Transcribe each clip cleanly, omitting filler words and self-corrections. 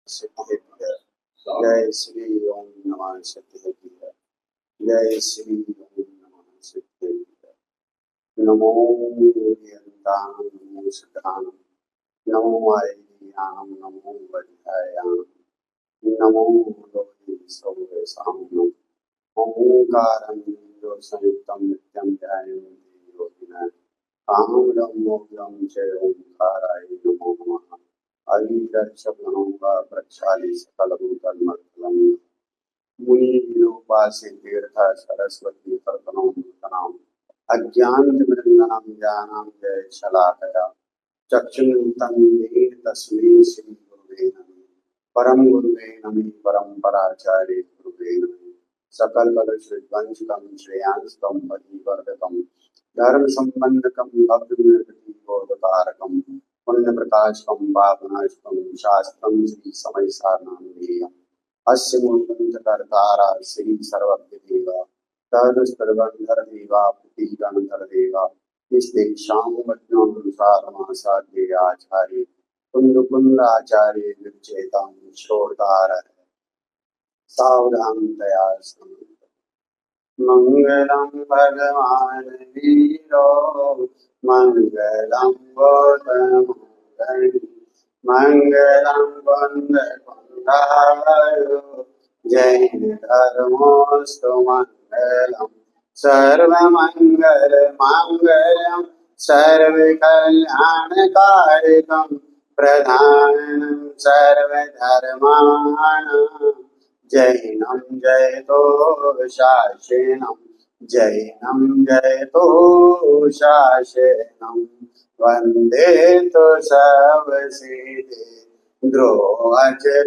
सिद्धिभ्य जय श्री ओम नमः सिद्धिभ्य जय श्री ओम नमः सिद्धिभ्य नमो यन्तां नमो सिद्धां नमो आय्यां नमो वज्रायां नमो लोके सर्वेषां ओंकारं जो संयुक्तं नित्यं ध्यायन्ति योगिनः कामदं मोक्षं च ओंकाराय नमो नमः अविदर्शनों का प्रक्षाली सकलभूतलमर्तलम मुनि विरूपासि तीर्थ सरस्वती कर्तनों नूतनां अज्ञानतिमिरन्धनं ज्ञानं जय शलाकया चक्षुन्मिलितं येन तस्मै श्री गुरुवे नमः परम गुरुवे नमः परम्पराचार्य गुरुवे नमः सकल बल श्रीवंशकं श्रेयांस्तं परिवर्तकं धर्म संबंधकं भक्ति निर्गति बोधकारकं पुण्य प्रकाशकं पापनाशकं शास्त्रं श्री समय सारनामधेयम् अस्य मूलग्रंथकर्तारा श्री सर्वज्ञदेव तदुस्तरगंधर देवा प्रतिगंधर देवा इस्तेषां वचनानुसारमासाद्य आचार्य कुंद आचार्य विचेतां श्रोतार सावधानतया मंगलं भगवान वीरो मंगलं गौतमोदरि मंगलं वन्दकुण्डायो जैन धर्मोऽस्तु मंगलं सर्वमंगल मांगल्यं सर्वकल्याणकारिकं प्रधानं सर्वधर्माणां जैनं जयतो शासेनं जैनं जयतो शासेनं वन्दे तु सर्वसिद्धे द्रोऽचलमणोभवं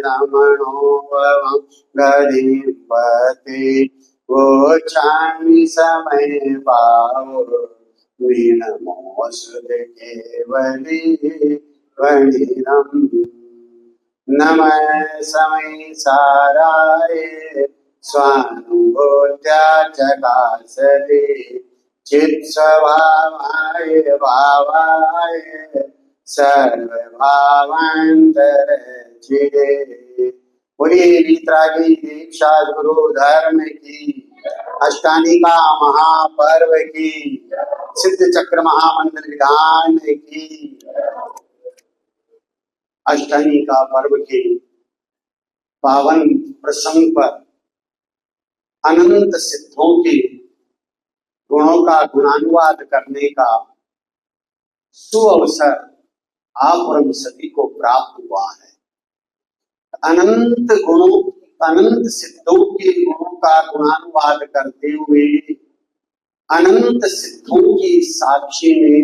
गतिपति गोचामि समय पावो मीनमोऽस्तु केवली वणिनम् नमः समय साराय स्वानुभूत्या चकासते चित्स्वभावाय भावाय सर्वभावान्तरचिरे बोलिए रीतरागी दीक्षा गुरु धर्म की अष्टानिका महापर्व की सिद्ध चक्र महामंडल विधान की अष्टमी का पर्व के पावन प्रसंग पर अनंत सिद्धों के गुणों का गुणानुवाद करने का सुअवसर आप और हम सभी को प्राप्त हुआ है। अनंत सिद्धों के गुणों का गुणानुवाद करते हुए अनंत सिद्धों की साक्षी में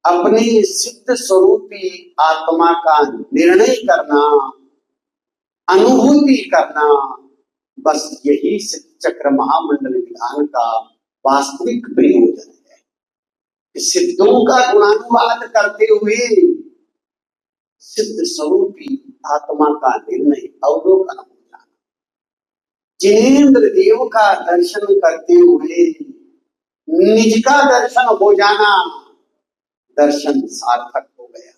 अपने सिद्ध स्वरूपी आत्मा का निर्णय करना, अनुभूति करना, बस यही सिद्ध चक्र महामंडल विधान का वास्तविक प्रयोजन है। सिद्धों का गुणानुवाद करते हुए सिद्ध स्वरूपी आत्मा का निर्णय अवलोकन हो जाना, जिनेन्द्र देव का दर्शन करते हुए निज का दर्शन हो जाना, दर्शन सार्थक हो गया।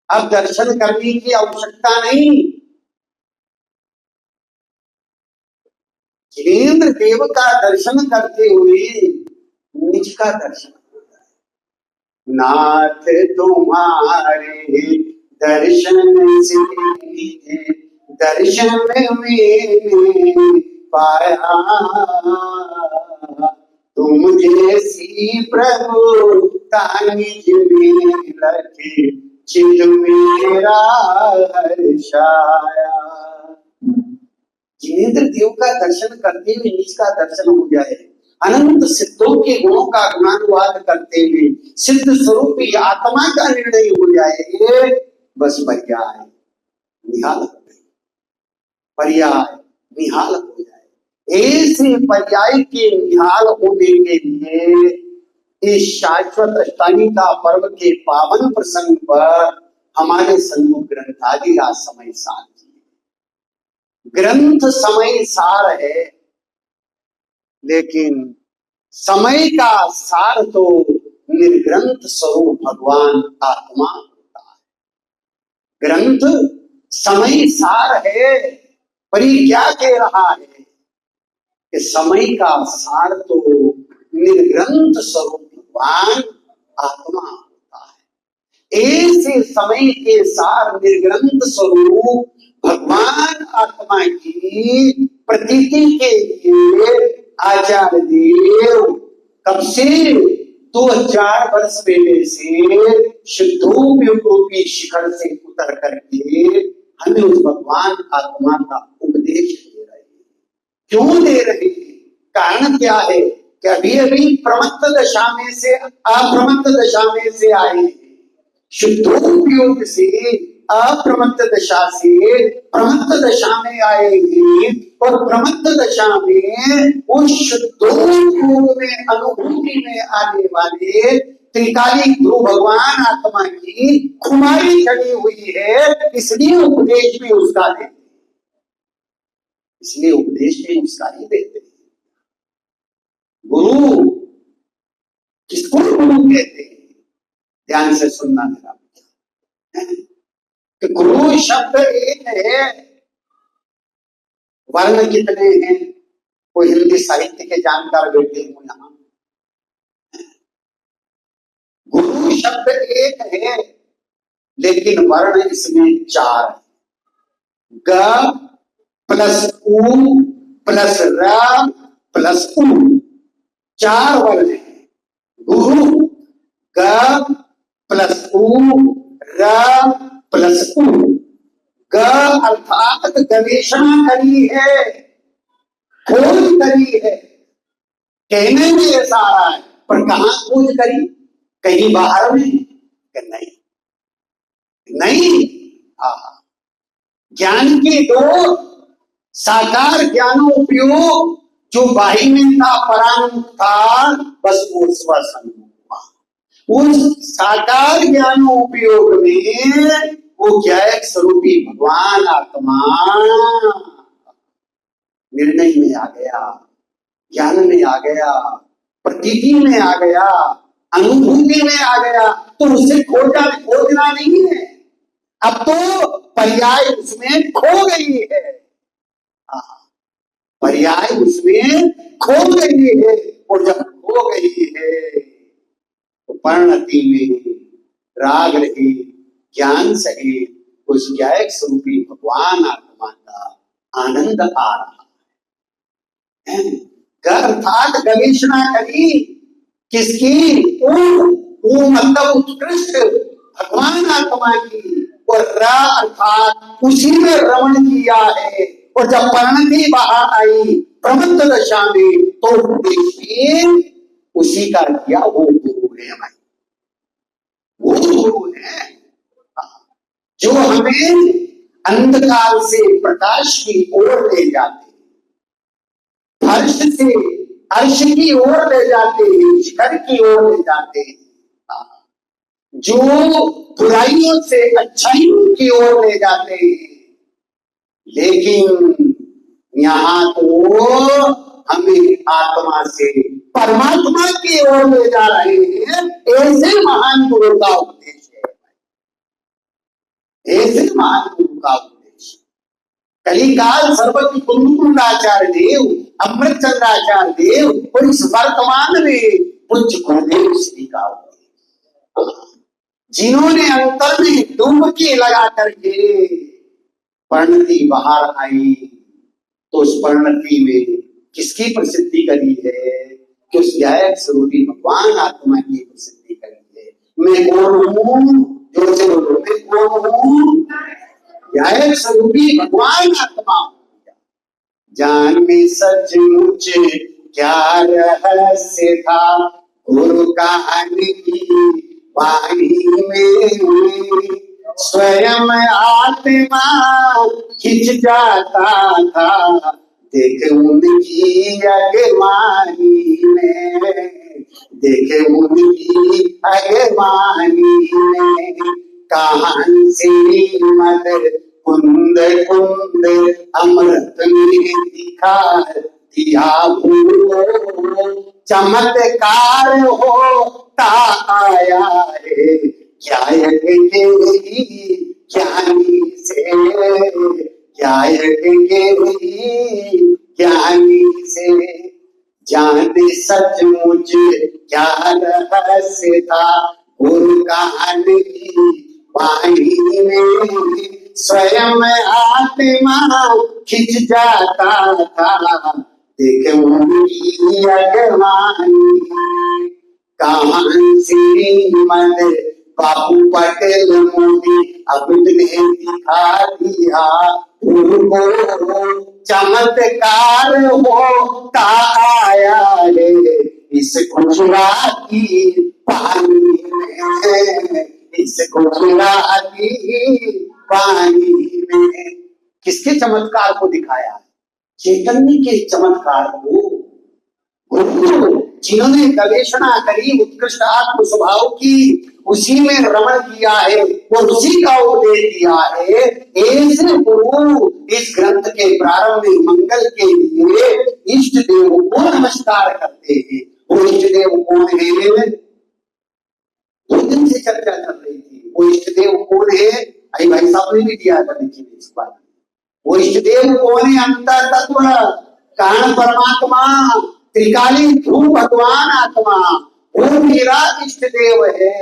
अब दर्शन करने की आवश्यकता नहीं। जिनेन्द्र देव का दर्शन करते हुए निज का दर्शन हो गया। नाथ तुम्हारे दर्शन से दर्शन में पाया तुम जैसी प्रभु निज में लखे चित मेरा हर्षाया। जिनेन्द्र देव का दर्शन करते हुए निज का दर्शन हो जाए, अनंत सिद्धों के गुणों का गुणानुवाद करते हुए सिद्ध स्वरूपी आत्मा का निर्णय हो जाए, बस पर्याय निहाल हो गई, पर्याय निहाल हो जाए। ऐसे पर्याय के निहाल होने के लिए इस शाश्वत अष्टामी का पर्व के पावन प्रसंग पर हमारे सन्मुख ग्रंथादि आज समय सार जी। ग्रंथ समय सार है, लेकिन समय का सार तो निर्ग्रंथ स्वरूप भगवान आत्मा होता है। ग्रंथ समय सार है, पर ये क्या कह रहा है कि समय का सार तो निर्ग्रंथ स्वरूप भगवान आत्मा होता है। ऐसे समय के सार निर्ग्रंथ स्वरूप भगवान आत्मा की प्रतीति के लिए आचार्य देव कब से 2000 वर्ष पहले से शुद्धोपयोग रूपी शिखर से उतर करके हमें उस भगवान आत्मा का उपदेश दे रहे हैं। क्यों दे रहे हैं? कारण क्या है कि अभी अभी प्रमत्त दशा में से अप्रमत्त दशा में से आए हैं। शुद्धोपयोग से अप्रमत्त दशा से प्रमत्त दशा में आए हैं और प्रमत्त दशा में उस शुद्धोपयोग में अनुभूति में आने वाले त्रिकाली ध्रुव भगवान आत्मा की खुमारी चढ़ी हुई है, इसलिए उपदेश भी उसका देते, इसलिए उपदेश भी उसका ही देते। गुरु किसको गुरु कहते हैं? ध्यान से सुनना मेरा कि गुरु शब्द एक है, वर्ण कितने हैं? कोई हिंदी साहित्य के जानकार बैठे हो यहां। गुरु शब्द एक है लेकिन वर्ण इसमें 4 है। ग प्लस उ प्लस र प्लस उ, 4 वर्ण है। गुरु ग प्लस उ र प्लस उ। ग अर्थात गवेषणा करी है, खोज करी है। कहने में ऐसा आ रहा है पर कहां खोज करी? कहीं बाहर में? नहीं नहीं। ज्ञान की दो साकार ज्ञानोपयोग जो बाही में था, परांग था, बस वो स्वसंग हुआ। उस साकार ज्ञानोपयोग में वो ज्ञायक स्वरूपी भगवान आत्मा निर्णय में आ गया, ज्ञान में आ गया, प्रतीति में आ गया, अनुभूति में आ गया। तो उसे खोजना नहीं है, अब तो पर्याय उसमें खो गई है। पर्याय उसमें खो गई है, और जब खो गई है तो परिणति में राग रहे, ज्ञान सहे, उस ज्ञायक स्वरूपी भगवान आत्मा का आनंद आ रहा है। अर्थात गवेषणा करी किसकी? वो मतलब उत्कृष्ट भगवान आत्मा की, और रा अर्थात उसी में रमण किया है। और जब परिणति बाहर आई प्रमत्त दशा में, तो उपदेश उसी का किया। वो गुरु है भाई, वो गुरु है जो हमें अंधकार से प्रकाश की ओर ले जाते, फर्श से अर्श की ओर ले जाते हैं, शिखर की ओर ले जाते हैं, जो बुराइयों से अच्छाइयों की ओर ले जाते हैं। लेकिन यहाँ तो हमें आत्मा से परमात्मा की ओर ले जा रहे हैं। ऐसे महान गुरु का उपदेश है, ऐसे महान गुरु का उपदेश। कलिकाल सर्वज्ञ कुंदकुंडाचार्य देव, अमृत चंद्राचार्य देव, और इस वर्तमान में पूज्य गुरुदेव श्री का उपदेश, जिन्होंने अंतर में डुबकी लगा करके परिणति बाहर आई, तो उस परिणति में किसकी प्रसिद्धि करी है? कि उस ज्ञायक स्वरूपी भगवान आत्मा की प्रसिद्धि करी है। मैं कौन हूं? जोर से बोलो, मैं कौन हूं? ज्ञायक स्वरूपी भगवान आत्मा। जान में सचमुच क्या रहस्य था गुरु कहानी की वाणी में, स्वयं आत्मा खिंच जाता था देख उनकी अगवानी में, देख उनकी अगवानी में। कहान से मद कुंद कुंद अमृत में दिखा दिया भूलो, चमत्कार होता आया है क्या अटकेगी ज्ञानी से, क्या अटकेगी ज्ञानी से, जाने सचमुच क्या रहस्य था गुरु ज्ञान की वाणी में, स्वयं आत्मा खिंच जाता था देख उनकी अगवानी। कहां श्रीमद बाबू पटेल मोदी अब ने दिखा दिया उनको, चमत्कार होता आया है इस गुजराती पानी में, इस गुजराती पानी में। किसके चमत्कार को दिखाया? चैतन्य के चमत्कार को। गुरु जिन्होंने गवेषणा करी उत्कृष्ट आत्म स्वभाव की, उसी में रमण किया है और उसी का उपदेश दिया है। ऐसे गुरु इस ग्रंथ के प्रारंभ में मंगल के लिए इष्ट देव को नमस्कार करते हैं। वो इष्ट देव कौन है? 2 दिन से चर्चा चल रही थी। वो इष्ट देव कौन है? आई भाई साहब ने भी दिया था, देखिए इस बात। वो इष्ट देव कौन है? अंतर तत्व कारण परमात्मा त्रिकाली ध्रुव भगवान आत्मा, वो मेरा इष्ट देव है।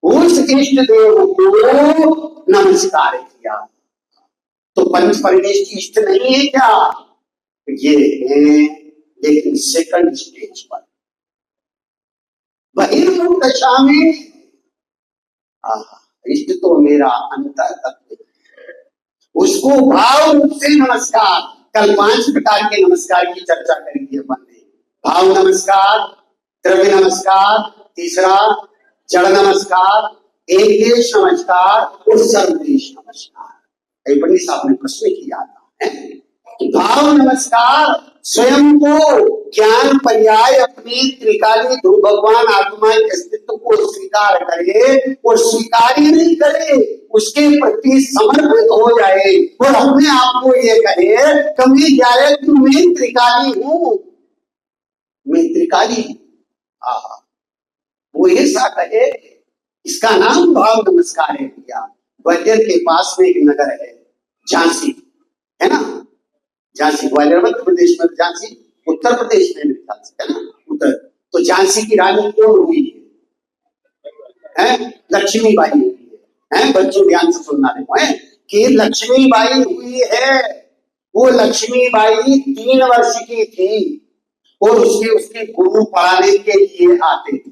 उस इष्ट देव को नमस्कार किया। तो पंच परमेश की इष्ट नहीं है क्या? ये है, लेकिन सेकंड स्टेज पर बहिर्मुख दशा में इष्ट तो मेरा अंतर तत्व, उसको भाव रूप से नमस्कार। कल 5 प्रकार के नमस्कार की चर्चा करी थी अपन ने। भाव नमस्कार, द्रव्य नमस्कार, तीसरा जड़ नमस्कार, एक देश नमस्कार और सर्वदेश नमस्कार। पंडित साहब ने प्रश्न किया था कि भाव नमस्कार स्वयं को ज्ञान पर्याय अपनी त्रिकाली ध्रुव भगवान आत्मा के अस्तित्व को स्वीकार करे और स्वीकार ही नहीं करे, उसके प्रति समर्पित हो जाए और अपने आप को ये कहे कभी जाए कि मैं त्रिकाली हूं, मैं त्रिकाली। वो ऐसा कहे, इसका नाम भाव नमस्कार है। भैया ग्वालियर के पास में एक नगर है झांसी, है ना? झांसी ग्वालियर मध्य प्रदेश में, झांसी उत्तर प्रदेश में मेरे ख्याल से, है ना? उत्तर। तो झांसी की रानी कौन हुई है? लक्ष्मीबाई हुई है। बच्चों ध्यान से सुनना है कि लक्ष्मीबाई हुई है। वो लक्ष्मीबाई 3 वर्ष की थी और उसके गुरु पढ़ाने के लिए आते थे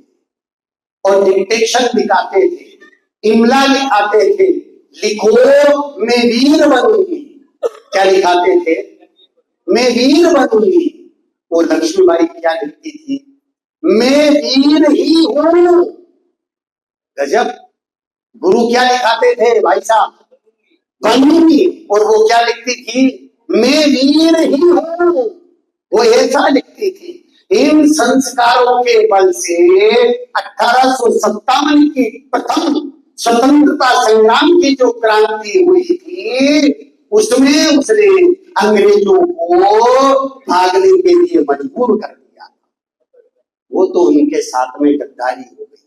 और डिक्टेशन लिखाते थे, इमला लिखाते थे। लिखो मैं वीर बनूंगी, क्या लिखाते थे? मैं वीर बनूंगी। वो लक्ष्मीबाई क्या लिखती थी? मैं वीर ही हूं। गजब। गुरु क्या लिखाते थे भाई साहब? बनूंगी। और वो क्या लिखती थी? मैं वीर ही हूं। वो ऐसा लिखती थी। इन संस्कारों के बल से 1857 की प्रथम स्वतंत्रता संग्राम की जो क्रांति हुई थी, उसमें उसने अंग्रेजों को भागने के लिए मजबूर कर दिया। वो तो उनके साथ में गद्दारी हो गई।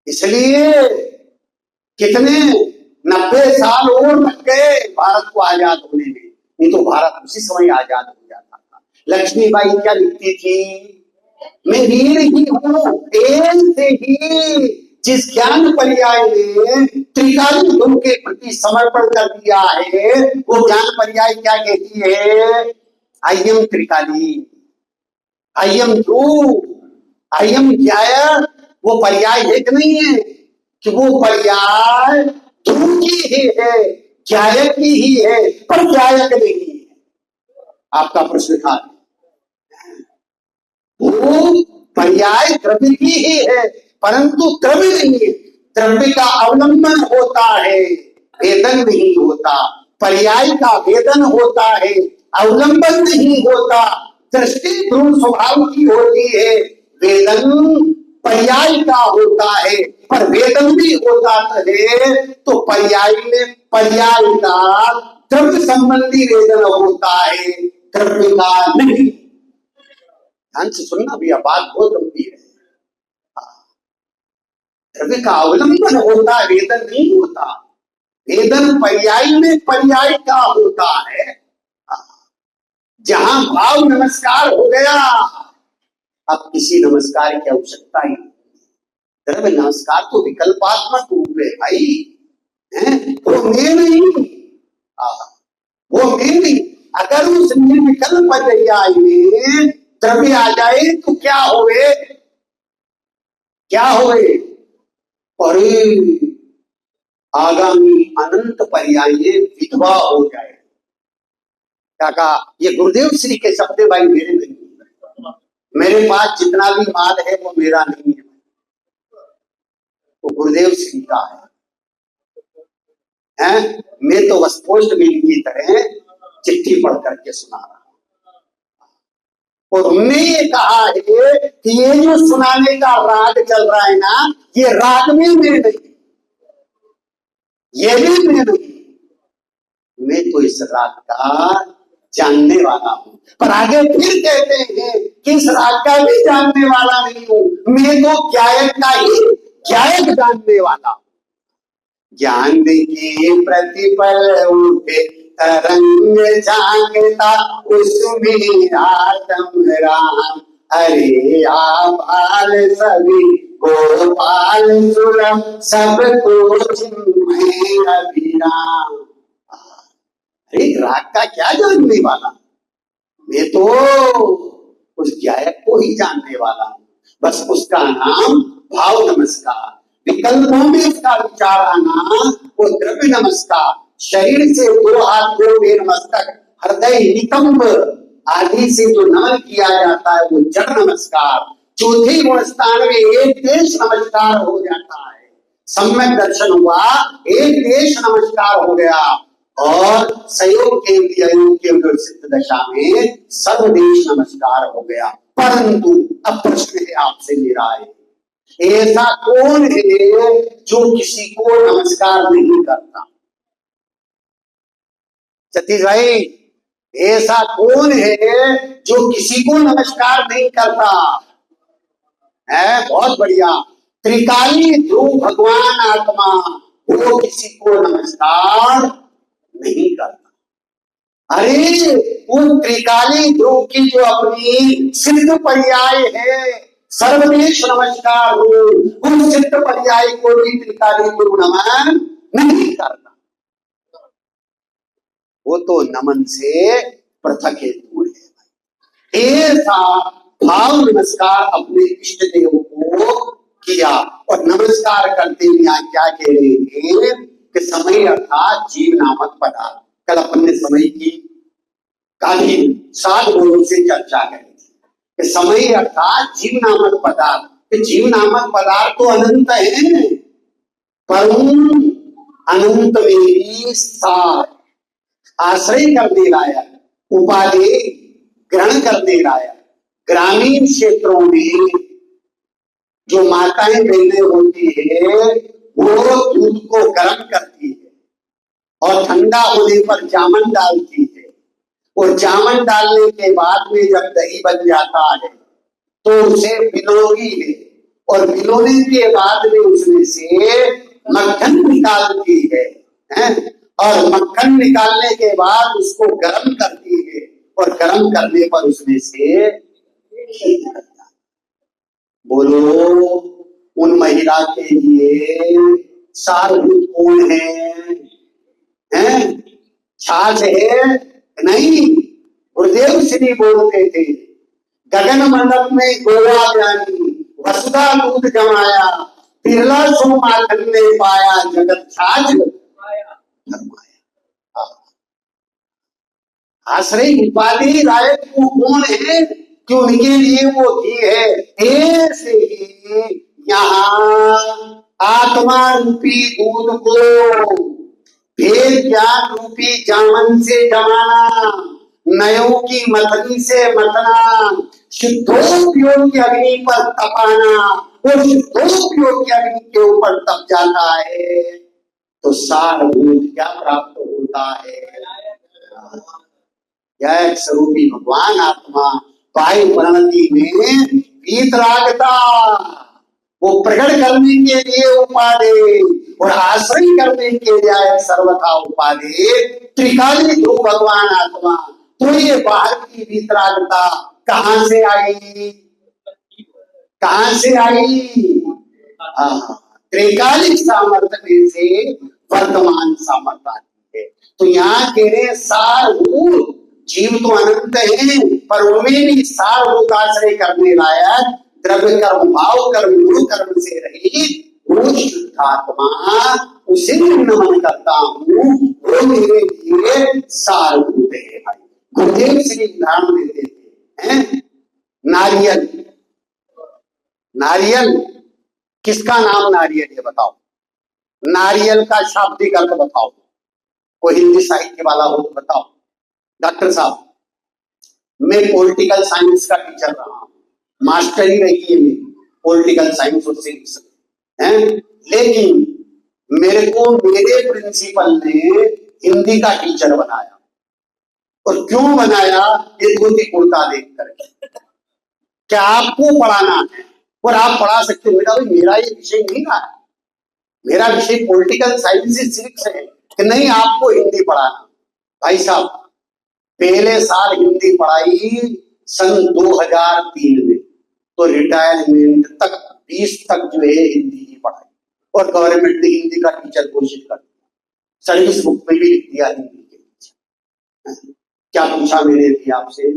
इसलिए कितने 90 साल और लग गए भारत को आजाद होने में, नहीं तो भारत उसी समय आजाद हो जाता था। लक्ष्मीबाई क्या लिखती थी? मैं वीर ही हूं। ऐसे ही जिस ज्ञान पर्याय ने त्रिकाली ध्रुव के प्रति समर्पण कर दिया है, वो ज्ञान पर्याय क्या कहती है? आई एम त्रिकाली, आई एम ध्रुव, आई एम ज्ञाय। वो पर्याय है कि नहीं है? कि वो पर्याय ध्रुव की ही है, ज्ञायक की ही है, पर ज्ञायक नहीं है। आपका प्रश्न था, वो पर्याय द्रव्य की ही है परंतु द्रव्य नहीं है। द्रव्य का अवलंबन होता है, वेदन नहीं होता। पर्याय का वेदन होता है, अवलंबन नहीं होता। दृष्टि ध्रुव स्वभाव की होती है, वेदन पर्याय का होता है, पर वेदन भी होता है। तो पर्याय में पर्याय का द्रव्य संबंधी वेदन होता है, द्रव्य का नहीं। ध्यान से सुनना भैया, बात बहुत गंभीर है। द्रव्य का अवलंबन होता है, वेदन नहीं होता। वेदन पर्याय में पर्याय का होता है। जहां भाव नमस्कार हो गया, अब किसी नमस्कार की आवश्यकता ही नहीं। द्रव्य नमस्कार तो विकल्पात्मक रूप है भाई, वो मैं नहीं, वो मैं नहीं। अगर उस निर्विकल्प पर्याय में द्रव्य आ जाए तो क्या होवे, क्या होवे? अरे आगामी अनंत पर्याय विधवा हो जाए। क्या कहा? ये गुरुदेव श्री के शब्द भाई, मेरे नहीं। मेरे पास जितना भी माल है वो मेरा नहीं है, वो गुरुदेव श्री का है। मैं तो बस पोस्टमैन की तरह चिट्ठी पढ़ करके सुना रहा हूं। और हमने ये कहा है कि ये जो सुनाने का राग चल रहा है ना, ये राग में मैं नहीं, ये भी मैं नहीं। मैं तो इस राग का जानने वाला हूं। पर आगे फिर कहते हैं कि इस राग का भी जानने वाला नहीं हूं, मैं तो गायक का ही गायक जानने वाला हूं। ज्ञान के प्रतिपल उठे तरंग झांकता उसमें आत्म राम। अरे आबाल सभी गोपाल सुरम सबको चिन्मय अभिराम। अरे राग का क्या जानने वाला, मैं तो उस गायक को ही जानने वाला हूं। बस उसका नाम भाव नमस्कार, विकल्पों में उसका विचार आना वो द्रव्य नमस्कार। शरीर से दो हाथ जोड़े नमस्तक, हृदय नितंब आदि से जो नमन किया जाता है वो जड़ नमस्कार। चौथे गुण स्थान में एक देश नमस्कार हो जाता है। सम्यक दर्शन हुआ, एक देश नमस्कार हो गया। और संयोग के सिद्ध दशा में सर्वदेश नमस्कार हो गया। परंतु अब प्रश्न है आपसे मेरा है, ऐसा कौन है जो किसी को नमस्कार नहीं करता? सतीश भाई, ऐसा कौन है जो किसी को नमस्कार नहीं करता है? बहुत बढ़िया। त्रिकाली ध्रुव भगवान आत्मा, वो किसी को नमस्कार नहीं करता। अरे वो त्रिकाली ध्रुव की जो अपनी सिद्ध पर्याय है, सर्वदेश नमस्कार हो, उन सिद्ध पर्याय को भी त्रिकाली ध्रुव नमन नहीं करता। वो तो नमन से पृथक है, दूर है। ऐसा भाव नमस्कार अपने इष्ट देव को किया। और नमस्कार करते हुए क्या कह रहे हैं कि समय अर्थात जीव नामक पदार्थ। कल अपन ने समय की काफी 7 गुणों से चर्चा करी थी कि समय अर्थात जीव नामक पदार्थ। कि जीव नामक पदार्थ तो अनंत है, पर अनंत में भी सार आश्रय करने लायक, उपाधि ग्रहण करने लायक। ग्रामीण क्षेत्रों में जो माताएं बहनें होती है वो दूध को गर्म करती है और ठंडा होने पर जामन डालती है। और जामन डालने के बाद में जब दही बन जाता है तो उसे भिगोती है और भिगोने के बाद में उसमें से मक्खन निकालती है और मक्खन निकालने के बाद उसको गर्म करती है और गर्म करने पर उसमें से बोलो उन महिला के लिए सारभूत कौन है? छाछ है नहीं। गुरुदेव श्री बोलते थे, गगन मंडल में गोवा जानी वसुधा दूध जमाया, बिरला सो माखन ने पाया, जगत छाछ आश्रय उपाधि लायक वो कौन है कि उनके लिए वो घी है। ऐसे ही यहाँ आत्मा रूपी दूध को भेद ज्ञान रूपी जामन से जमाना, नयों की मथनी से मतना, शुद्धोपयोगी अग्नि पर तपाना। वो शुद्धोपयोगी अग्नि के ऊपर तप जाता है तो सारभूत क्या प्राप्त होता है? जय स्वरूपी भगवान आत्मा वायु प्रणति में वीतरागता, वो प्रकट करने के लिए उपाधि और आश्रय करने के लिए सर्वथा उपाधि त्रिकाली ध्रुव भगवान आत्मा। तो ये बाहर की वीतरागता कहां से आई, कहां से आई? त्रिकालिक सामर्थ्य में से वर्तमान सामर्थ्य आती है। तो यहाँ कह रहे सारभूत जीव तो अनंत है, पर उनमें भी सारभूत आश्रय करने लायक द्रव्य कर्म भाव कर्म गुरु कर्म से रहित वो शुद्धात्मा, उसे नमन करता हूँ, वो मेरे लिए सारभूत है। भाई गुरुदेव श्री उदाहरण देते थे, नारियल, नारियल किसका नाम नारियल है बताओ? नारियल का शाब्दिक अर्थ बताओ, कोई हिंदी साहित्य वाला हो तो बताओ। डॉक्टर साहब, मैं पॉलिटिकल साइंस का टीचर रहा हूं, मास्टर ही रही है मेरी पॉलिटिकल साइंस और सिविक्स है, लेकिन मेरे को मेरे प्रिंसिपल ने हिंदी का टीचर बनाया। और क्यों बनाया? ये धोती कुर्ता देख कर। क्या आपको पढ़ाना है और आप पढ़ा सकते हो? भाई मेरा ये विषय नहीं है, मेरा विषय पॉलिटिकल साइंस सिविक्स है कि नहीं आपको हिंदी पढ़ाना। भाई साहब, पहले साल हिंदी पढ़ाई सन 2003 में, तो रिटायरमेंट तक 20 तक जो है हिंदी ही पढ़ाई, और गवर्नमेंट ने हिंदी का टीचर घोषित कर दिया, सर्विस बुक में भी लिख दिया हिंदी के टीचर। क्या पूछा मैंने भी आपसे?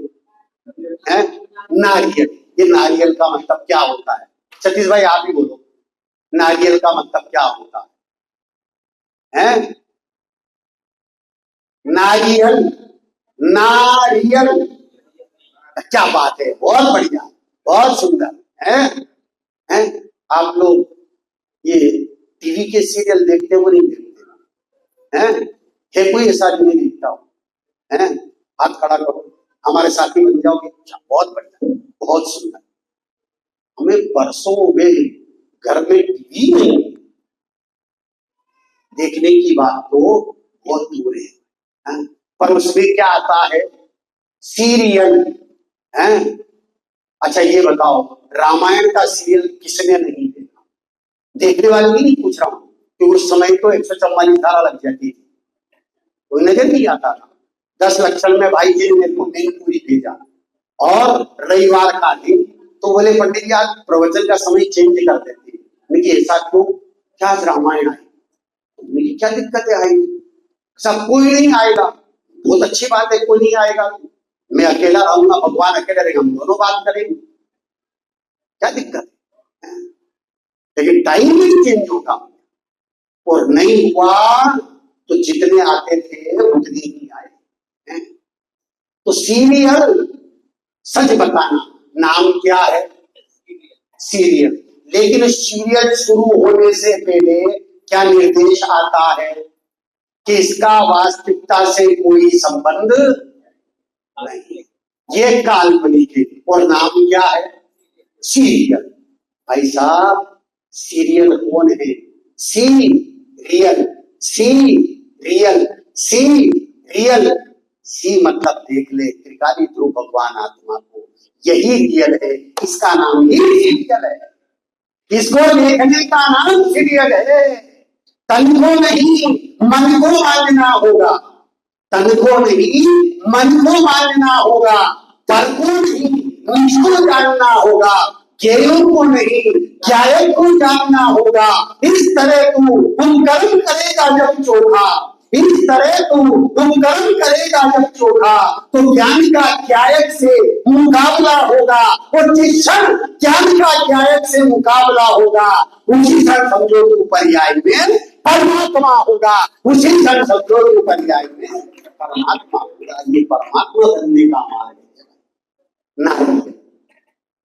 नारियल, ये नारियल का मतलब क्या होता है? सतीश भाई आप ही बोलो, नारियल का मतलब क्या होता है? नारियल, नारियल, क्या बात है, बहुत बढ़िया, बहुत सुंदर है। आप लोग ये टीवी के सीरियल देखते हो नहीं देखते है? कोई ऐसा नहीं देखता हो? हाथ खड़ा करो, हमारे साथी बन जाओगे। बहुत बढ़िया, बहुत सुंदर। हमें बरसों हो गए घर में टीवी नहीं, देखने की बात तो बहुत दूर है, पर उसमें क्या आता है? सीरियल है। अच्छा ये बताओ, रामायण का सीरियल किसने नहीं देखा? देखने वाले भी नहीं पूछ रहा हूं, कि उस समय तो 144 धारा लग जाती थी, कोई नजर नहीं आता था। 10 लक्षण में भाई जी ने मेरे को दिन पूरी भेजा, और रविवार का दिन तो बोले पंडित जी आज प्रवचन का समय चेंज कर देते हैं। देखिए ऐसा क्यों? क्या आज रामायण आई? क्या दिक्कत है? आई सब, कोई नहीं आएगा, बहुत अच्छी बात है, कोई नहीं आएगा, मैं अकेला रहूंगा, भगवान अकेले रहेंगे, हम दोनों बात करेंगे, क्या दिक्कत है? लेकिन टाइम नहीं चेंज होगा, और नहीं हुआ तो जितने आते थे उतने ही आए। तो सीरियल, सच बताना नाम क्या है? सीरियल। लेकिन सीरियल शुरू होने से पहले क्या निर्देश आता है कि इसका वास्तविकता से कोई संबंध नहीं, ये काल्पनिक है, और नाम क्या है? सीरियल। भाई साहब, सीरियल कौन है? सी रियल, सी रियल, सी रियल। सी मतलब देख ले, त्रिकाली ध्रुव भगवान आत्मा को, यही रियल है, इसका नाम ही सीरियल है, इसको देखने का नाम सीरियल है। तन को नहीं मन को मानना होगा, तन को नहीं मन को मानना होगा, पर को नहीं मुझको जानना होगा, ज्ञेयों को नहीं ज्ञायक को जानना होगा। इस तरह तुम कर्म करेगा जब चोखा, इस तरह तुम कर्म करेगा जब चोखा, तो ज्ञान का ज्ञायक से मुकाबला होगा, और जिस क्षण ज्ञान का ज्ञायक से मुकाबला होगा उसी क्षण समझो तो पर्याय में परमात्मा होगा, उसी क्षण समझो तो पर्याय में परमात्मा होगा। ये परमात्मा बनने का मार्ग है, ना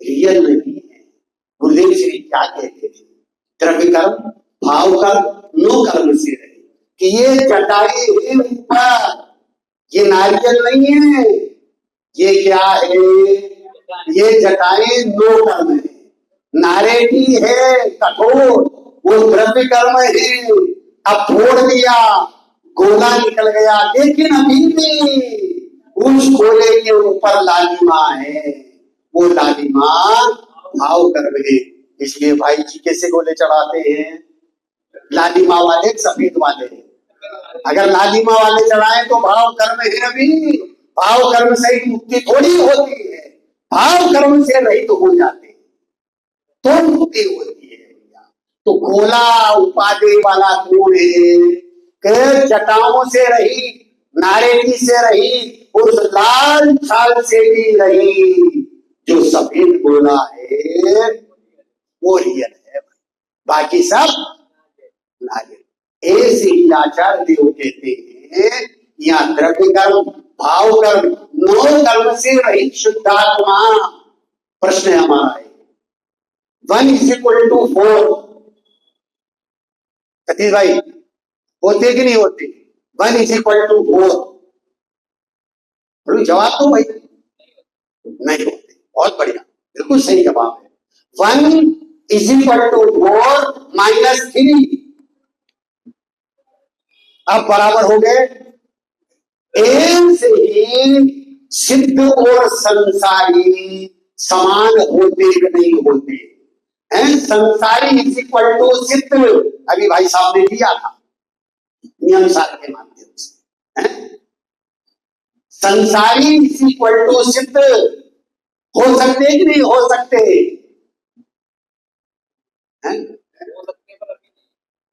रियल नहीं है। गुरुदेव श्री क्या कहते थे? द्रव्य कर्म भाव कर्म नो कर्म से रहे, कि ये जटाएं हैं ऊपर, ये नारियल नहीं है, ये क्या है? ये जटाएं नो कर्म है, नारेटी है कठोर, वो द्रव्य कर्म है। अब फोड़ दिया, गोला निकल गया, लेकिन अभी भी उस गोले के ऊपर लालिमा है, वो लालिमा भाव कर्म है। इसलिए भाई जी कैसे गोले चढ़ाते हैं? लालिमा वाले सफेद वाले। अगर लालिमा वाले चढ़ाए तो भाव कर्म है। अभी भाव कर्म से ही मुक्ति थोड़ी होती है, भाव कर्म से रहित तो हो जाते हैं तो मुक्ति होती है। तो गोला उपाधि वाला कौन है? कि जटाओं से रही, नारेटी से रही, उस लाल छाल से भी रही। जो सफेद गोला है वो रियल है, बाकी सब नारियल। ऐसे ही आचार्य देव कहते हैं यहाँ द्रव्य कर्म, भाव कर्म, नो कर्म से रहित शुद्धात्मा। प्रश्न है हमारा है 1:4। सतीश भाई होते कि नहीं होते? 1:4। जवाब तो भाई नहीं होते। बहुत बढ़िया, बिल्कुल सही जवाब है। 1:4 -3 अब बराबर हो गए। एक से ही सिद्ध और संसारी समान होते कि नहीं होते हैं? संसारी सिद्ध, अभी भाई साहब ने दिया था नियम सार के माध्यम से है? संसारी सिद्ध हो सकते कि नहीं हो सकते हैं?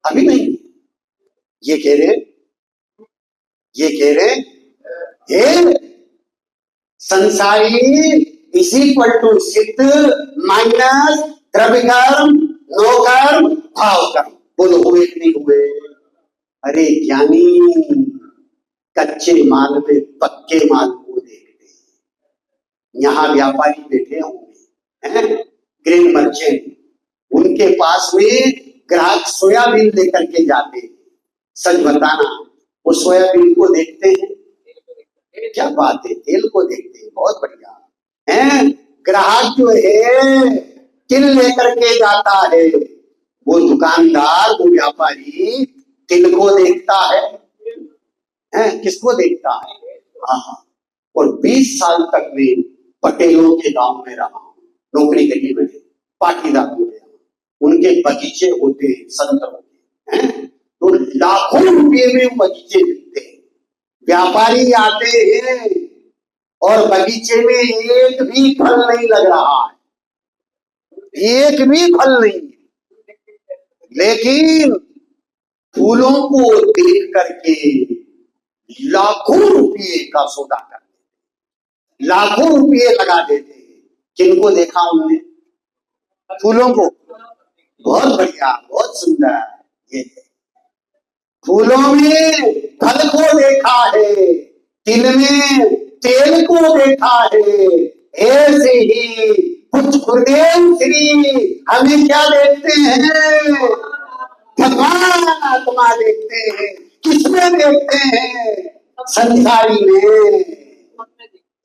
अभी नहीं। ये कह रहे हे संसारी सिद्ध माइनस द्रव्य कर्म, नो कर्म, भाव कर्म। बोलो हुए कि नहीं हुए? अरे ज्ञानी कच्चे माल पे पक्के माल को देखते हैं। यहाँ व्यापारी बैठे होंगे हैं, ग्रेन मर्चेंट, उनके पास में ग्राहक सोयाबीन लेकर के जाते हैं। सच बताना, वो सोयाबीन को देखते हैं? क्या बात है, तेल को देखते हैं। बहुत बढ़िया है। ग्राहक जो है तिल लेकर के जाता है, वो दुकानदार, वो व्यापारी तिल को देखता है? किसको देखता है? हाँ। और 20 साल तक मैं पटेलों के गांव में रहा, नौकरी करी मैंने, पाटीदार हो गया। उनके बगीचे होते हैं, संतर होते हैं, तो लाखों रुपये में बगीचे बिकते हैं। व्यापारी आते हैं और बगीचे में एक भी फल नहीं लग रहा है, एक भी फल नहीं, लेकिन फूलों को देख करके लाखों रुपये का सौदा करते, लाखों रुपये लगा देते हैं। किनको देखा उन्होंने? फूलों को। बहुत बढ़िया, बहुत सुंदर। ये फूलों में फल को देखा है, तिल में तेल को देखा है। ऐसे ही कुछ गुरुदेव श्री हमें क्या देखते हैं? भगवान आत्मा देखते हैं। किसमें देखते हैं? संसारी में,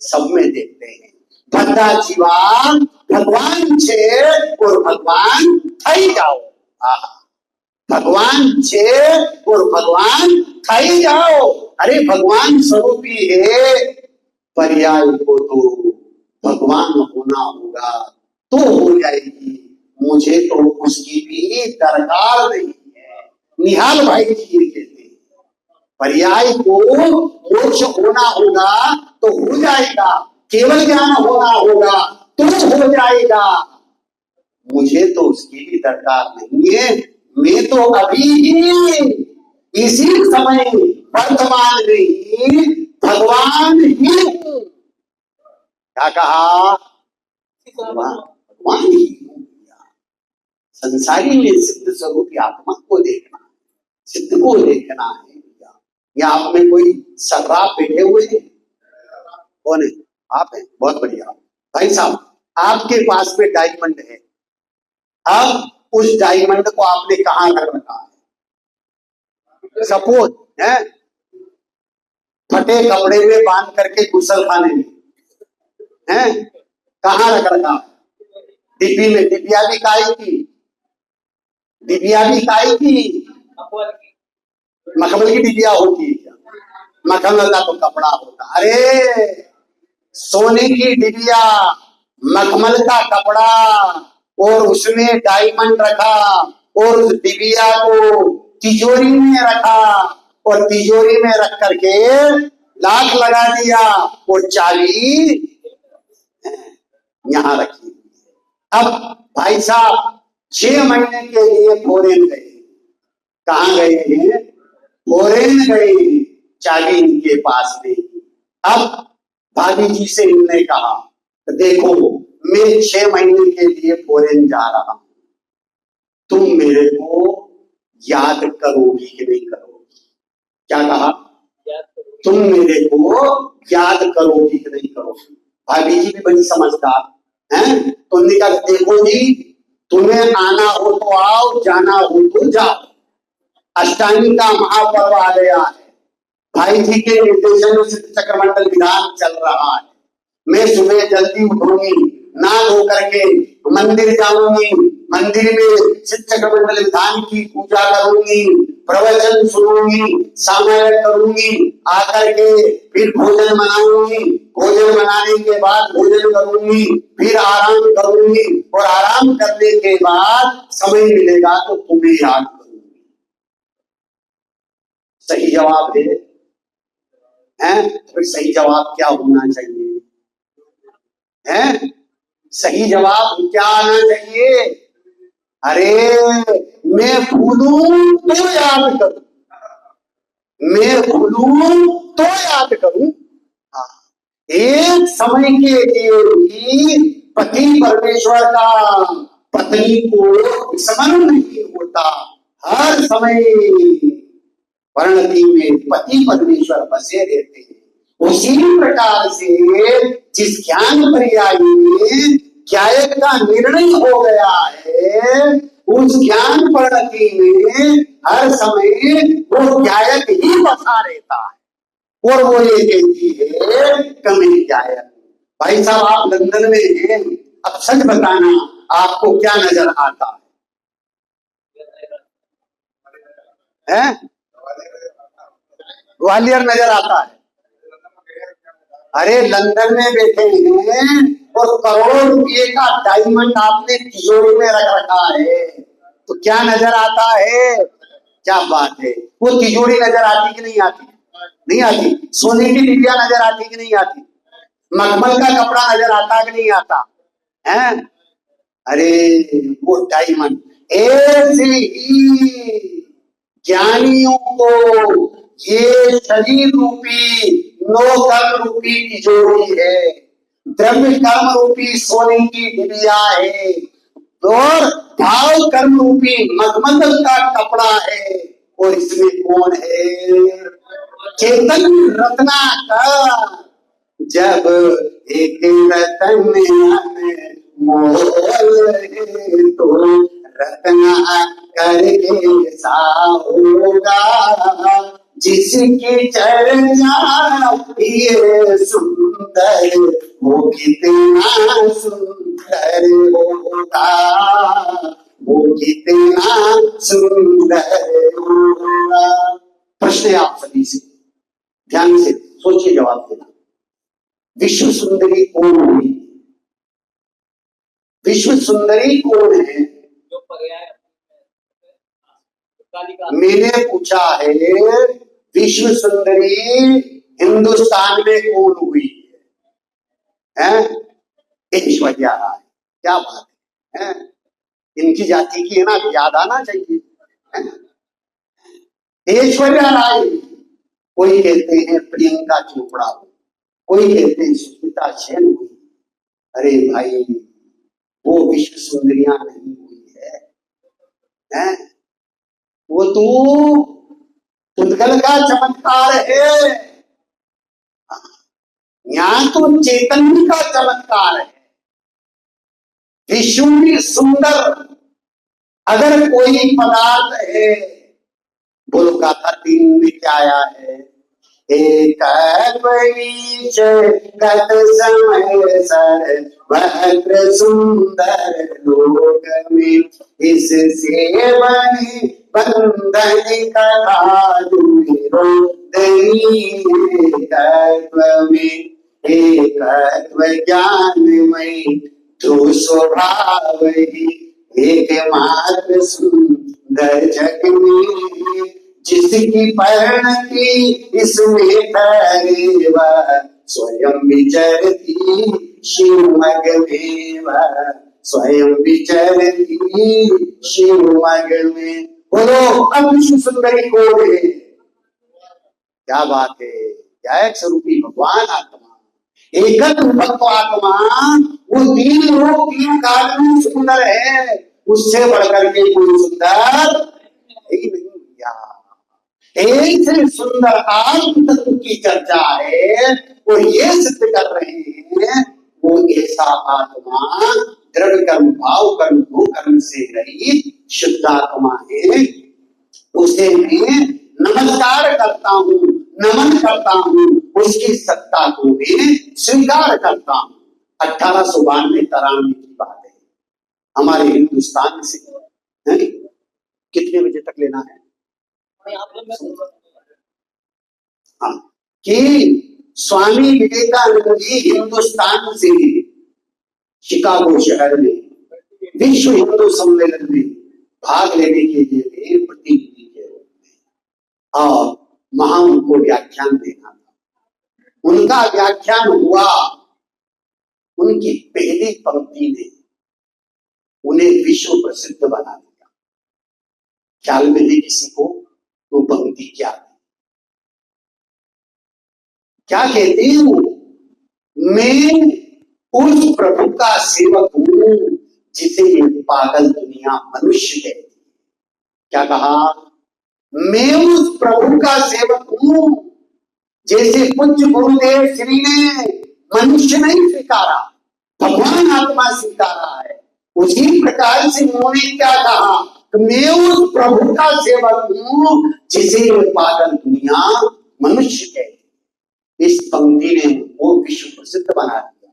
सब में देखते हैं। बंदा जीवा भगवान छे और भगवान थई जाओ। भगवान छे और भगवान थई जाओ। अरे भगवान स्वरूपी है, पर्याय को तो भगवान होना होगा तो हो जाएगी। मुझे तो उसकी भी दरकार नहीं है। निहाल भाई जी कहते हैं पर्याय को मोक्ष होना होगा तो हो जाएगा, केवल ज्ञान होना होगा तो हो जाएगा। मुझे तो उसकी भी दरकार नहीं है। मैं तो अभी ही इसी समय वर्तमान में ही भगवान ही हूं। क्या कहा? भगवान ही हूं। संसारी में सिद्ध स्वरूपी आत्मा को देखना, सिद्ध को देखना है। या आप में कोई सर्राफ बैठे हुए हैं? कौन है? आप हैं? बहुत बढ़िया। भाई साहब, आपके पास में डायमंड है। अब उस डायमंड को आपने कहां रख रखा है? सपोज है फटे कपड़े में बांध करके गुसल खाने में है, कहां रख रखा है? डिब्बी में। डिबिया भी काई की, डिबिया भी काई की, मखमल की डिबिया होती है। मखमल का तो कपड़ा होता। अरे सोने की डिबिया मखमल का कपड़ा और उसमें डायमंड रखा और उस दिव्या को तिजोरी में रखा और तिजोरी में रख करके लाख लगा दिया और चाबी यहां रखी। अब भाई साहब 6 महीने के लिए फॉरेन गए। कहां गए हैं? फॉरेन गए, चाबी इनके पास नहीं। अब भाभी जी से इनने कहा देखो मैं 6 महीने के लिए फॉरेन जा रहा हूं, तुम मेरे को याद करोगी कि नहीं करोगी? क्या कहा? तुम मेरे को याद करोगी कि नहीं करोगी? भाभी जी भी बड़ी समझदार हैं, तो उन्होंने कहा देखो जी तुम्हें आना हो तो आओ, जाना हो तो जाओ। अष्टमी का महापर्व आ गया है, भाई जी के निर्देशन में सिद्ध चक्रमंडल विधान चल रहा है। मैं सुबह जल्दी उठूंगी, नहा धो करके मंदिर जाऊंगी, मंदिर में सिद्ध चक्रमंडल विधान की पूजा करूंगी, प्रवचन सुनूंगी, सामयिक करूंगी, आकर के फिर भोजन बनाऊंगी, भोजन बनाने के बाद भोजन करूंगी, फिर आराम करूंगी और आराम करने के बाद समय मिलेगा तो तुम्हें याद करूंगी। सही जवाब है? फिर सही जवाब क्या होना चाहिए? हैं? सही जवाब क्या आना चाहिए? अरे मैं भूलूं तो याद करूं, मैं भूलूं तो याद करूं। एक समय के लिए भी पति परमेश्वर का पत्नी को स्मरण नहीं होता। हर समय वर्णति में पति परमेश्वर बसे रहते हैं। उसी प्रकार से जिस ज्ञान पर्यायी में ज्ञायक का निर्णय हो गया है, उस ज्ञान परिणति में हर समय वो ज्ञायक ही बसा रहता है और वो ये कहती है कमी ज्ञायक। भाई साहब आप लंदन में हैं, अब सच बताना आपको क्या नजर आता है? ग्वालियर नजर आता है। अरे लंदन में बैठे हैं और करोड़ों रुपये का डायमंड आपने तिजोरी में रख रखा है, तो क्या नजर आता है? क्या बात है? वो तिजोरी नजर आती कि नहीं आती? नहीं आती। सोने की डिबिया नजर आती कि नहीं आती? मखमल का कपड़ा नजर आता कि नहीं आता है? अरे वो डायमंड। ऐसे ही ज्ञानियों को ये शरीर रूपी नो कर्म रूपी तिजोरी है, द्रव्य कर्म रूपी सोने की डिबिया है और भाव कर्म रूपी मखमल का कपड़ा है। और इसमें कौन है? चेतन रत्नाकर। जब एक रतन मोल तो रत्ना करके सा होगा, जिसकी चर्चा ये सुंदर वो कितना सुंदर होगा, वो कितना सुंदर होगा। प्रश्न आप सभी से ध्यान से सोचिए, जवाब देना। विश्व सुंदरी कौन हुई? विश्व सुंदरी कौन है? मैंने पूछा है विश्व सुंदरी हिंदुस्तान में कौन हुई है? ऐश्वर्या राय। क्या बात है? इनकी जाति की है ना, याद आना चाहिए। ऐश्वर्या राय। कोई कहते हैं प्रियंका चोपड़ा, कोई कहते हैं सुष्मिता सेन हुई। अरे भाई वो विश्व सुंदरियां नहीं हुई है? वो तो उद्गल का चमत्कार है, यहाँ तो चैतन्य का चमत्कार है। विश्व में सुंदर अगर कोई पदार्थ है, बोलो गाथा 3 में क्या आया है? एक गत समय सर्वत्र सुंदर लोक में, इससे बने बंधन कथा तत्व में, एकत्व ज्ञान में तो स्वभाव ही एकमात्र सुंदर जग में, जिसकी परिणति इसमें ठहरे वह स्वयं विचरती शिवमग में, वह स्वयं विचरती शिवमग में। बोलो अब विश्व सुंदरी कौन है? क्या बात है! क्या एक स्वरूपी भगवान आत्मा, एकत्र भक्त आत्मा, वो तीन लोग तीन काल में सुंदर है, उससे बढ़कर के कोई सुंदर ही नहीं यार। ऐसे सुंदर आत्म तत्व की चर्चा है, वो ये सिद्ध कर रहे हैं वो ऐसा आत्मा दृढ़ कर्म भाव कर्म भू कर्म से रहित शुद्ध आत्मा है। उसे मैं नमस्कार करता हूँ, नमन करता हूँ, उसकी सत्ता को मैं स्वीकार करता हूँ। 1892-93 की बात है, हमारे हिंदुस्तान से है? कितने बजे तक लेना है? हाँ, कि स्वामी विवेकानंद जी हिंदुस्तान से शिकागो शहर में विश्व हिंदू सम्मेलन में भाग लेने के लिए प्रतिनिधि के रूप में, और वहां उनको व्याख्यान देना था। उनका व्याख्यान हुआ, उनकी पहली पंक्ति ने उन्हें विश्व प्रसिद्ध बना दिया। ख्याल में नहीं किसी को वो पंक्ति क्या है? क्या कहती हूं? मैं उस प्रभु का सेवक हूं जिसे ये पागल दुनिया मनुष्य कहती है। क्या कहा? मैं उस प्रभु का सेवक हूं, जैसे पूज्य गुरुदेव श्री ने मनुष्य नहीं स्वीकारा, भगवान आत्मा स्वीकारा है, उसी प्रकार से उन्होंने क्या कहा? मैं उस प्रभु का सेवक हूं जिसे ये पागल दुनिया मनुष्य कहती है। इस पंक्ति ने वो विश्व प्रसिद्ध बना दिया।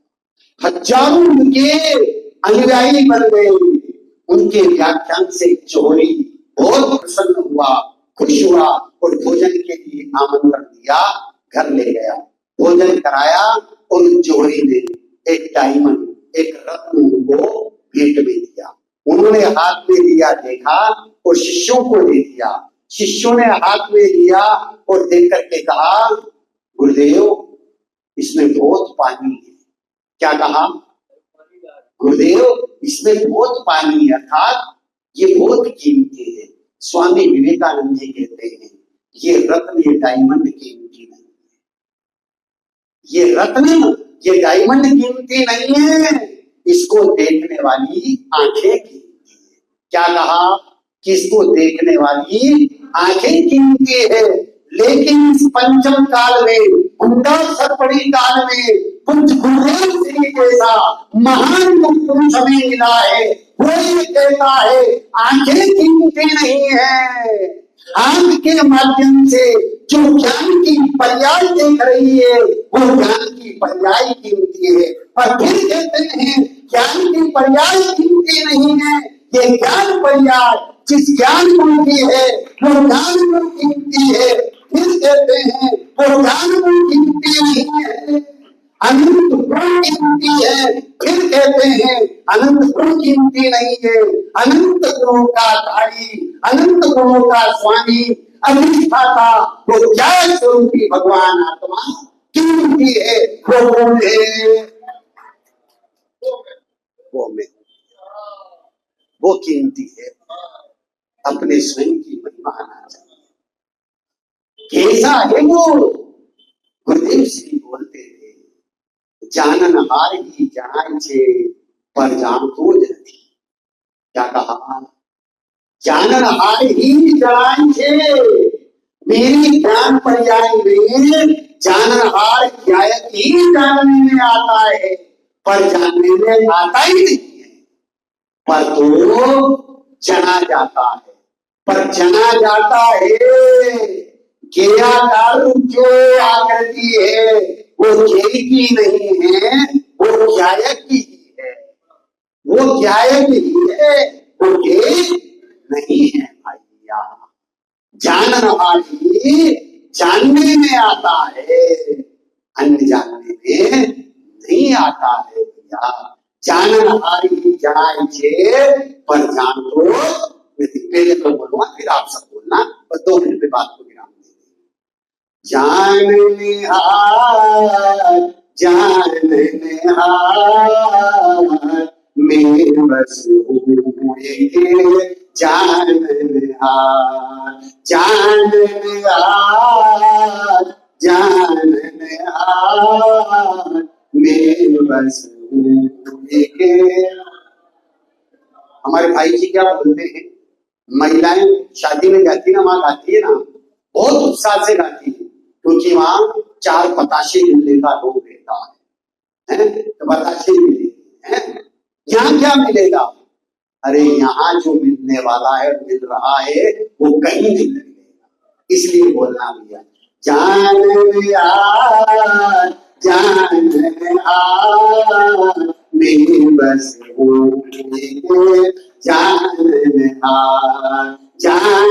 हजारों उनके अनुयायी बन गए। उनके व्याख्यान से चोरी बहुत प्रसन्न हुआ, खुश हुआ और भोजन के लिए आमंत्रण दिया, घर ले गया, भोजन कराया और जोहरी ने एक डायमंड, एक रत्न उनको भेंट में दिया। उन्होंने हाथ में लिया, देखा और शिष्यों को दे दिया। शिष्यों ने हाथ में लिया और देख करके कहा, गुरुदेव इसमें बहुत पानी है। क्या कहा? गुरुदेव इसमें बहुत पानी है, अर्थात ये बहुत कीमती है। स्वामी विवेकानंद जी कहते हैं ये रत्न, ये डायमंड कीमती नहीं है, ये रत्न, ये डायमंड कीमती नहीं है, इसको देखने वाली आंखें कीमती है। क्या कहा? कि इसको देखने वाली आंखें कीमती है। लेकिन इस पंचम काल में, हुंडा सतपड़ी काल में, कुछ गुरुदेव श्री जैसा महान पुरुष हमें मिला है। वो ये कहता है आंखें कीमती नहीं है, आंख के माध्यम से जो ज्ञान की पर्याय देख रही है वो ज्ञान की पर्याय कीमती है। और फिर कहते हैं ज्ञान की पर्याय कीमती नहीं है, ये ज्ञान पर्याय जिस ज्ञान गुण की है वो ज्ञान गुण कीमती है। फिर कहते हैं वो ज्ञान गुण कीमती नहीं है, अनंत गुण कीमती है। फिर कहते हैं अनंत गुण कीमती नहीं है, अनंत गुणों का धारी, अनंत गुणों का स्वामी, अधिष्ठाता, वो ज्ञान स्वरूपी भगवान आत्मा कीमती है। वो कौन है? वो मैं, वो कीमती है। अपने स्वयं की महिमा आना चाहिए। कैसा है वो? गुरुदेव श्री बोलते थे, जानन हार ही जान छे पर जान तो जती। क्या कहा? जानन हार ही जान छे, मेरी ज्ञान पर्याय में जानन हार ही जानने में आता है, पर जानने में आता ही नहीं है। पर तो जना जाता है, पर जना जाता है। ज्ञेयाकार जो आकृति है वो ज्ञेय की नहीं है, वो ज्ञायक की ही है। वो ज्ञायक ही है, वो ज्ञेय नहीं है भैया। जानन वाली जानने में आता है, अन्य जानने में नहीं आता है भैया। जानन हारी जाए छे पर जान तो नहीं। पहले तो बोलूंगा फिर आप सब बोलना, बस 2 मिनट में बात को विराम दे। जानन हार जानन हार में बस हुए जानन हार जानन हार जानन हार में बस हुए। हमारे भाई जी क्या बोलते हैं, महिलाएं शादी में जाती है ना, वहां गाती है ना, बहुत उत्साह से गाती है, क्योंकि वहां 4 बताशे मिलने का लोग रहता है, तो बताशे मिले हैं। यहाँ क्या मिलेगा? अरे यहाँ जो मिलने वाला है, मिल रहा है, वो कहीं नहीं मिलेगा, इसलिए बोलना भैया। जान यार जान आ मेरी बस जान आ जान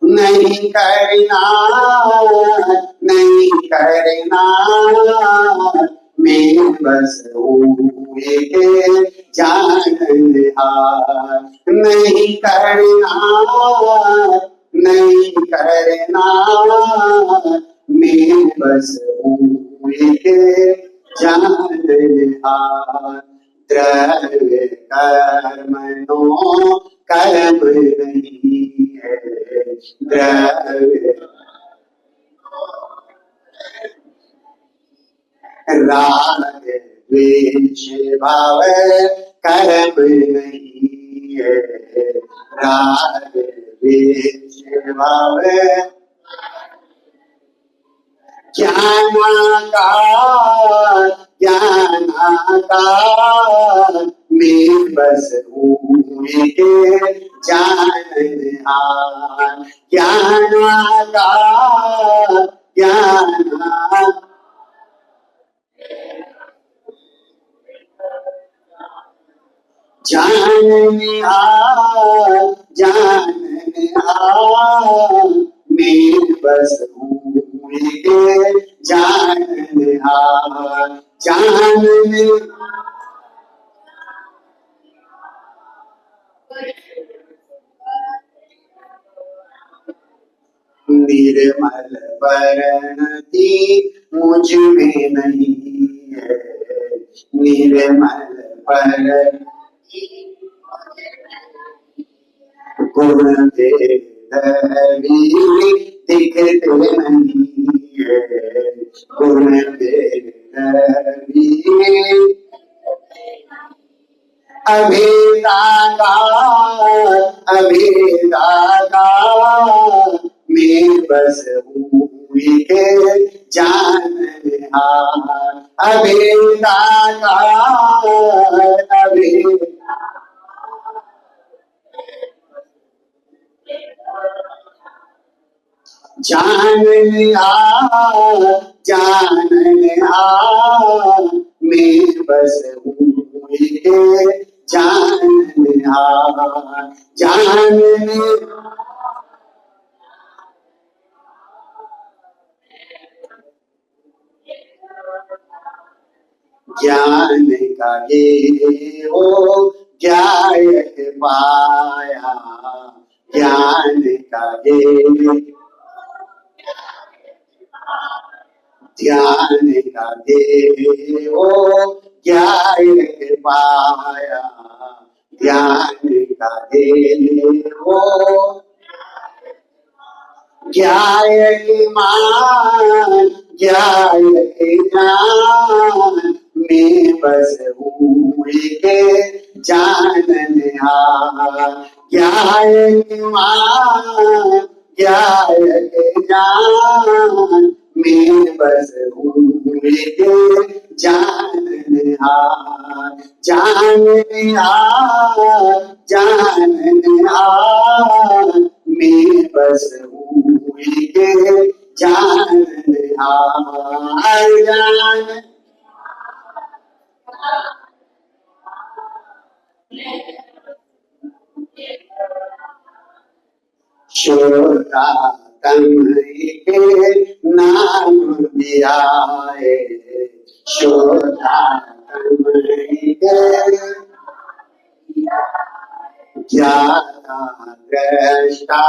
नहीं करना नहीं करना मैं बस हुए के जानन हार नहीं करना नहीं करना मैं बस हुए के जानन हार। द्रव्य कर्मणों कर्म नहीं है द्रव्य राग द्वेष भाव कर्म नहीं है राग द्वेष भाव ज्ञानाकार में बस हुए के जानन हार ज्ञानाकार ज्ञाना जानन हार जानन हार में बस हुए के जानन हार जानन निर्मल परिणति मुझ में नहीं है निर्मल पर गुण भेद भी दिखते नहीं है गुण भेद भी अभेदाकार अभेदाकार में बस हुए के जानन हार अभेदाकार अभेद जानन हार में बस हुए के जानन हार जानन ज्ञान का ये हो ज्ञायक पाया ज्ञान का ये ध्यान का देवो ज्ञायक पाया ध्यान का देवो ज्ञायक मान ज्ञायक ज्ञान में बस हुए के जानन हार ज्ञायक मान ज्ञायक ज्ञान में बस हुए के जानन हार जानन हार जानन हार में बस हुए के जानन हार जान श्रोता कमई के नाम दिया है, शोधा कमई के ज्ञाता दृष्टा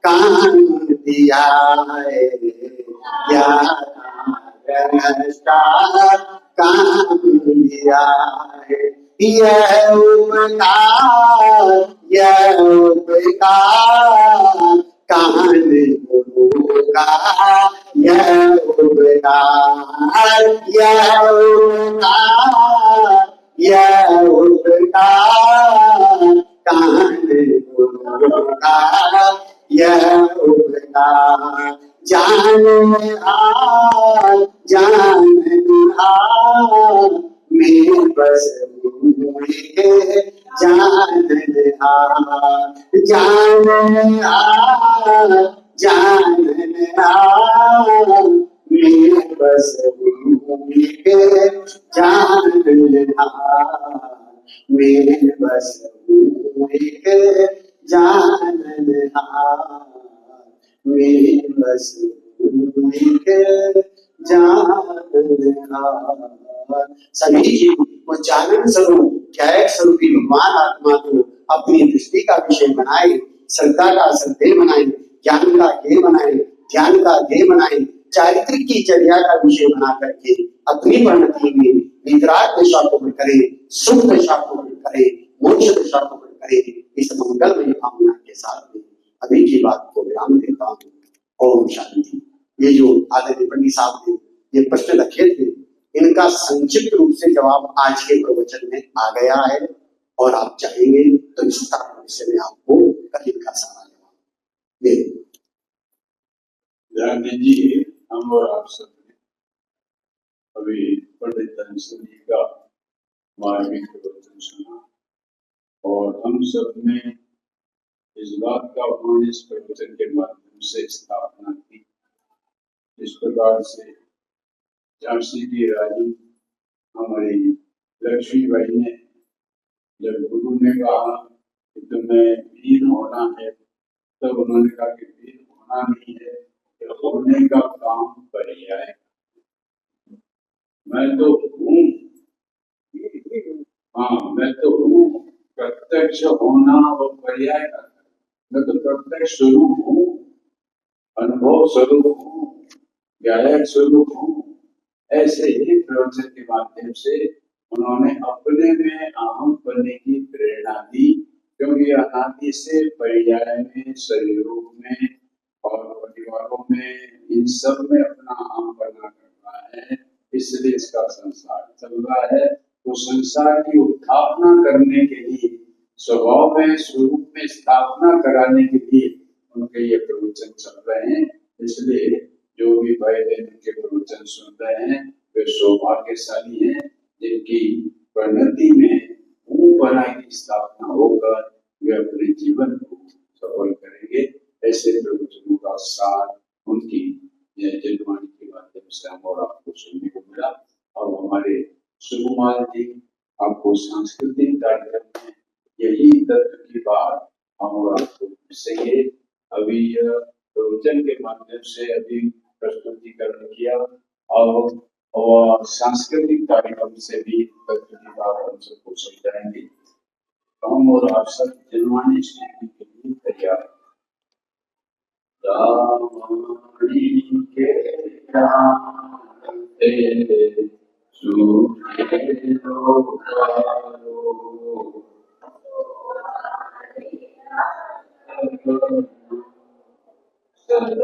काम दिया है, ज्ञाता दृष्टा काम दिया है। यह उपकार कान गुरु का, यह उपकार, यह उपकार कान गुरु का, यह उपकार जान में बस के जान में बस के जान में बस के जान में बस के जान। सभी जीव वो जानन स्वरूप ख्याक स्वरूपी भगवान आत्मा को अपनी दृष्टि का विषय बनाए, श्रद्धा का श्रद्धेय बनाए, ज्ञान का ध्येय बनाए, ध्यान का ध्येय बनाए, चारित्रिक की चर्या का विषय बना करके अपनी परिणति में वितराग दशा को करे, सुख दशा को करे, मोक्ष दशा को करे। इस मंगलमय भावना के साथ में अभी की बात को विराम देता हूँ। ओम शांति। ये जो आदरणीय पंडित साहब ने ये प्रश्न रखे थे, इनका संक्षिप्त रूप से जवाब आज के प्रवचन में आ गया है, और आप चाहेंगे तो विस्तार से मैं आपको कठिन का सारा जवाब दे दूं। ध्यान दीजिए, हम और आप सब ने अभी पंडित धनसिंह जी का मार्मिक प्रवचन सुना, और हम सब ने इस बात का उन्होंने इस प्रवचन के माध्यम से स्थापना की। इस प्रकार से झांसी की रानी हमारी लक्ष्मीबाई ने जब गुरु ने कहा कि तुम्हें वीर होना है, तब उन्होंने कहा कि वीर होना नहीं है, होने का काम पर्याय। मैं तो हूँ, हाँ मैं तो हूँ, प्रत्यक्ष होना वो पर्याय का, मैं तो प्रत्यक्ष स्वरूप हूँ, अनुभव स्वरूप हूँ, ज्ञायक स्वरूप हूँ। ऐसे ही प्रवचन के माध्यम से उन्होंने अपने में अहम बनने की प्रेरणा दी, क्योंकि अनादि से पर्याय में, शरीरों में और परिवारों में, इन सब में अपना अहम बना कर रहा है, इसलिए इसका संसार चल रहा है। तो संसार की उत्थापना करने के लिए, स्वभाव में, स्वरूप में स्थापना कराने के लिए उनके ये प्रवचन चल रहे हैं। इसलिए जो भी भाई बहन के प्रवचन सुन रहे हैं वे सौभाग्यशाली हैं, जिनकी परिणति में बना की स्थापना होकर वे अपने जीवन को सफल करेंगे। ऐसे प्रवचनों का सार उनकी जनवाणी के माध्यम से हम और आपको सुनने को मिला। और हमारे सुकुमार जी आपको सांस्कृतिक कार्यक्रम में यही तत्व की बात हम और आपको मिलेंगे। अभी प्रवचन के माध्यम से अभी प्रस्तुतिकरण किया, और सांस्कृतिक कार्यक्रम से भी तत्व की बात हम सबको समझाएंगे। हम और आप सब जनवाणी स्थिति के लिए तैयार। रामायण के जानते सुखे लोकारो, सदा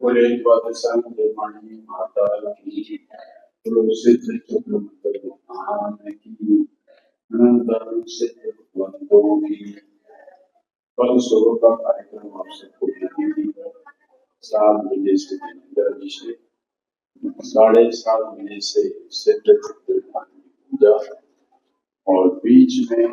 पूरे द्वादशा निर्माणी माता की सिद्ध चक्रवर्ती महान की अनंत सिद्ध बंधुओं की फल स्वरूप का कार्यक्रम 7 बजे से अभिषेक, 7:30 बजे से सिद्ध चित्त की पूजा, और बीच में